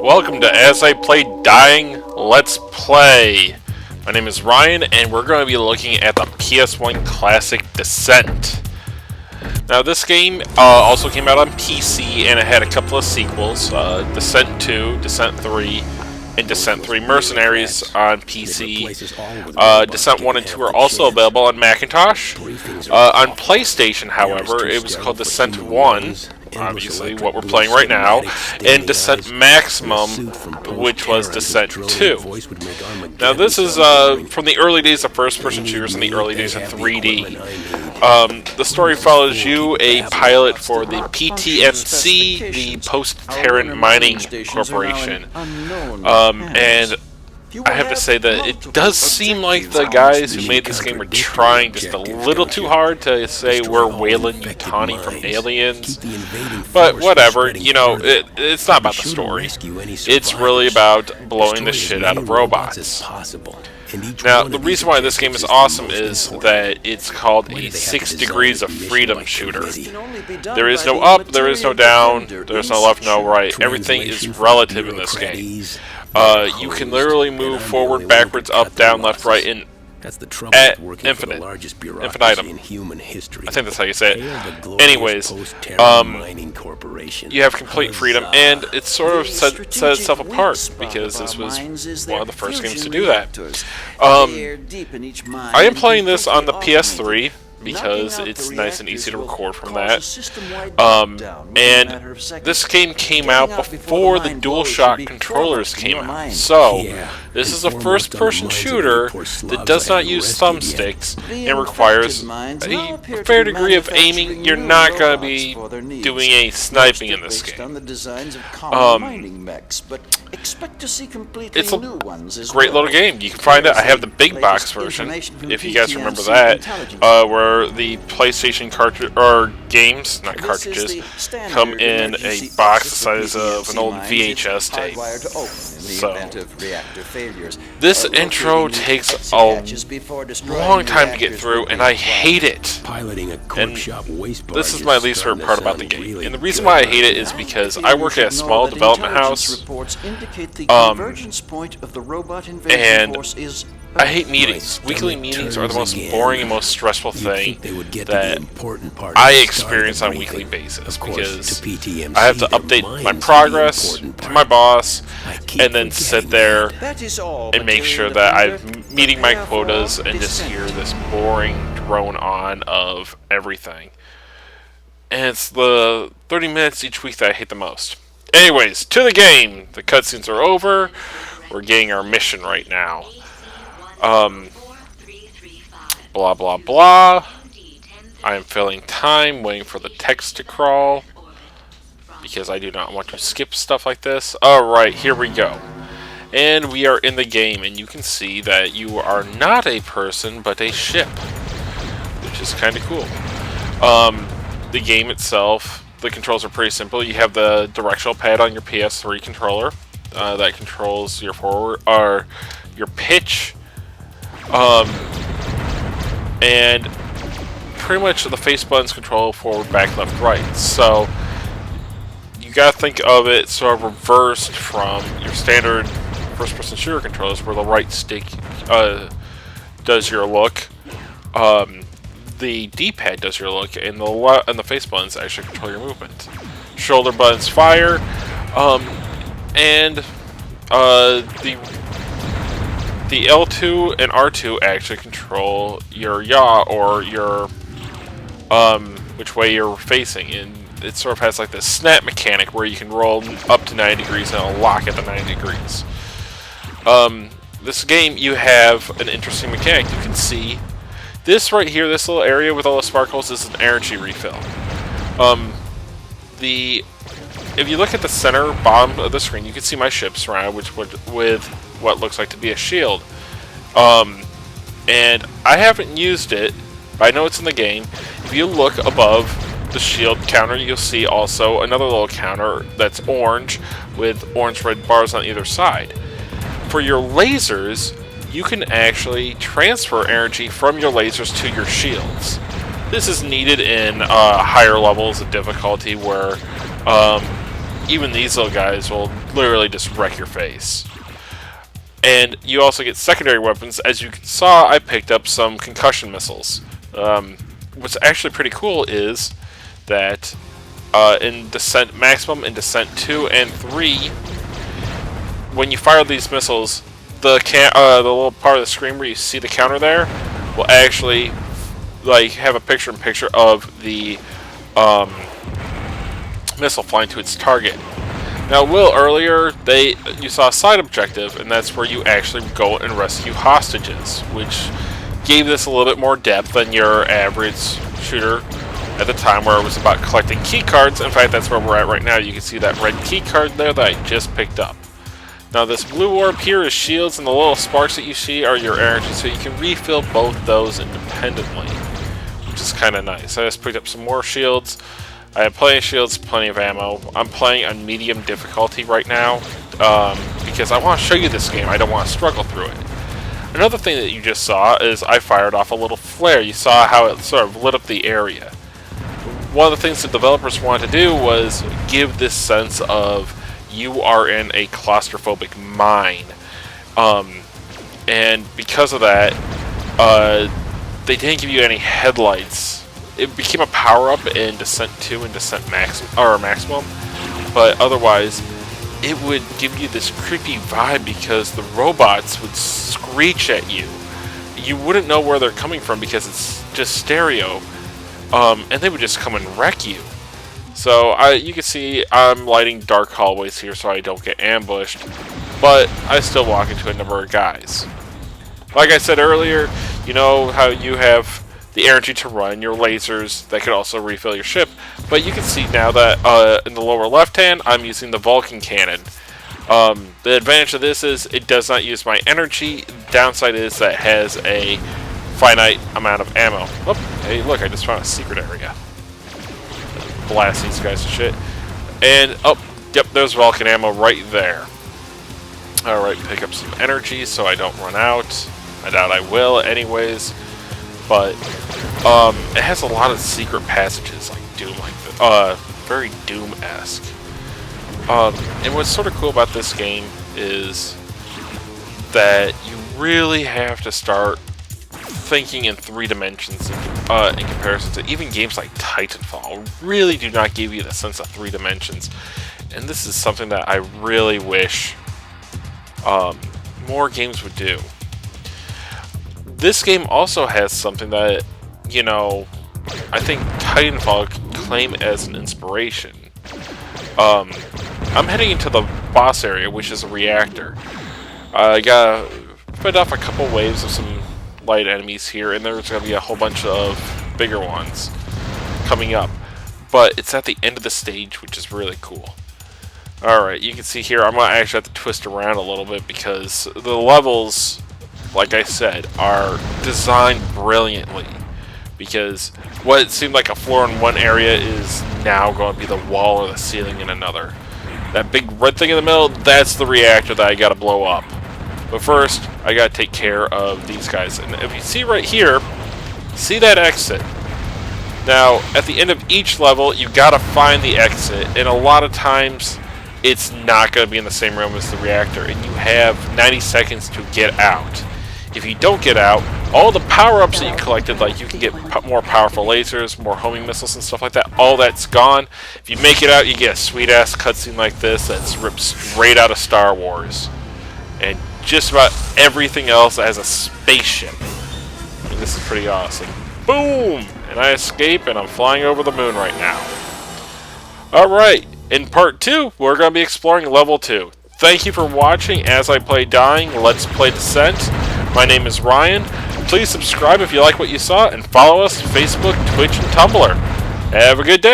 Welcome to As I Play Dying Let's Play. My name is Ryan, and we're going to be looking at the PS1 classic Descent. Now, this game also came out on PC, and it had a couple of sequels, Descent 2, Descent 3, and Descent 3 Mercenaries on PC. Descent 1 and 2 are also available on Macintosh. On PlayStation, however, it was called Descent 1, obviously what we're playing right now, and Descent Maximum, which was Descent 2. Now this is from the early days of first-person shooters and the early days of 3D. The story follows you, a pilot for the PTMC, the Post-Terran Mining Corporation, and I have to say that it does seem like the guys who made this game were trying just a little too hard to say we're Weyland-Yutani from Aliens. But whatever, you know, it's not about the story. It's really about blowing the shit out of robots. Now, the reason why this game is awesome is that it's called a 6 degrees of freedom shooter. There is no up, there is no down, there's no left, no right. Everything is relative in this game. You can literally move forward, backwards, up, down, left, right, in at infinitum. I think that's how you say it. Anyways, you have complete freedom, and it sort of set itself apart because this was one of the first games to do that. I am playing this on the PS3 because it's nice and easy to record from that. And this game came out before the DualShock controllers came out. So, this is a first-person shooter that does not use thumbsticks and requires a fair degree of aiming. You're not going to be doing any sniping in this game. It's a great little game. You can find it. I have the big box version, if you guys remember that, where the PlayStation cartridge or games, not cartridges, come in a box the size of an old VHS tape. So, this intro takes a long time to get through, and I hate it. And this is my least favorite part about the game. And the reason why I hate it is because I work at a small development house, and I hate meetings. Weekly meetings are the most boring and most stressful thing that I experience on a weekly basis because I have to update my progress to my boss and then sit there and make sure that I'm meeting my quotas and just hear this boring drone on of everything. And it's the 30 minutes each week that I hate the most. Anyways, to the game. The cutscenes are over. We're getting our mission right now. Blah blah blah. I am filling time, waiting for the text to crawl because I do not want to skip stuff like this. Alright, here we go. And we are in the game, and you can see that you are not a person, but a ship, which is kind of cool. The game itself, the controls are pretty simple. You have the directional pad on your PS3 controller that controls your forward or your pitch. And pretty much the face buttons control forward, back, left, right. So you gotta think of it sort of reversed from your standard first-person shooter controls, where the right stick does your look, the D-pad does your look, and the face buttons actually control your movement. Shoulder buttons fire, and the L2 and R2 actually control your yaw, or your which way you're facing, and it sort of has like this snap mechanic where you can roll up to 90 degrees and it'll lock at the 90 degrees. This game, you have an interesting mechanic. You can see this right here, this little area with all the sparkles is an energy refill. If you look at the center bottom of the screen, you can see my ship surrounded with what looks like to be a shield. And I haven't used it, but I know it's in the game. If you look above the shield counter, you'll see also another little counter that's orange with orange-red bars on either side. For your lasers, you can actually transfer energy from your lasers to your shields. This is needed in higher levels of difficulty where even these little guys will literally just wreck your face. And you also get secondary weapons. As you saw, I picked up some concussion missiles. What's actually pretty cool is that in Descent Maximum, in Descent 2 and 3, when you fire these missiles, the little part of the screen where you see the counter there will actually like have a picture-in-picture of the missile flying to its target. Now, earlier you saw a side objective, and that's where you actually go and rescue hostages, which gave this a little bit more depth than your average shooter at the time, where it was about collecting key cards. In fact, that's where we're at right now. You can see that red key card there that I just picked up. Now, this blue orb here is shields, and the little sparks that you see are your energy, so you can refill both those independently, which is kind of nice. I just picked up some more shields. I have plenty of shields, plenty of ammo. I'm playing on medium difficulty right now because I want to show you this game. I don't want to struggle through it. Another thing that you just saw is I fired off a little flare. You saw how it sort of lit up the area. One of the things the developers wanted to do was give this sense of you are in a claustrophobic mine. And because of that, they didn't give you any headlights. It became a power-up in Descent 2 and Descent Maximum, but otherwise, it would give you this creepy vibe because the robots would screech at you. You wouldn't know where they're coming from because it's just stereo, and they would just come and wreck you. So you can see I'm lighting dark hallways here so I don't get ambushed, but I still walk into a number of guys. Like I said earlier, you know how you have the energy to run, your lasers that could also refill your ship, but you can see now that in the lower left hand I'm using the Vulcan cannon. The advantage of this is it does not use my energy. The downside is that it has a finite amount of ammo. Oh, hey look, I just found a secret area. Blast these guys to shit. And oh, yep, there's Vulcan ammo right there. Alright, pick up some energy so I don't run out. I doubt I will anyways. But it has a lot of secret passages like Doom, very Doom-esque. And what's sort of cool about this game is that you really have to start thinking in 3 dimensions in comparison to even games like Titanfall. Really do not give you the sense of 3 dimensions, and this is something that I really wish more games would do. This game also has something that, you know, I think Titanfall could claim as an inspiration. I'm heading into the boss area, which is a reactor. I gotta fight off a couple waves of some light enemies here, and there's gonna be a whole bunch of bigger ones coming up. But it's at the end of the stage, which is really cool. Alright, you can see here, I'm gonna actually have to twist around a little bit because the levels, like I said, are designed brilliantly, because what seemed like a floor in one area is now going to be the wall or the ceiling in another. That big red thing in the middle, that's the reactor that I gotta blow up. But first, I gotta take care of these guys. And if you see right here, see that exit. Now, at the end of each level, you gotta find the exit, and a lot of times, it's not gonna be in the same room as the reactor, and you have 90 seconds to get out. If you don't get out, all the power-ups that you collected, like you can get more powerful lasers, more homing missiles and stuff like that, all that's gone. If you make it out, you get a sweet-ass cutscene like this that's ripped straight out of Star Wars. And just about everything else that has a spaceship. And this is pretty awesome. Boom! And I escape, and I'm flying over the moon right now. Alright, in part 2, we're going to be exploring level 2. Thank you for watching as I play Dying, Let's Play Descent. My name is Ryan. Please subscribe if you like what you saw, and follow us on Facebook, Twitch, and Tumblr. Have a good day.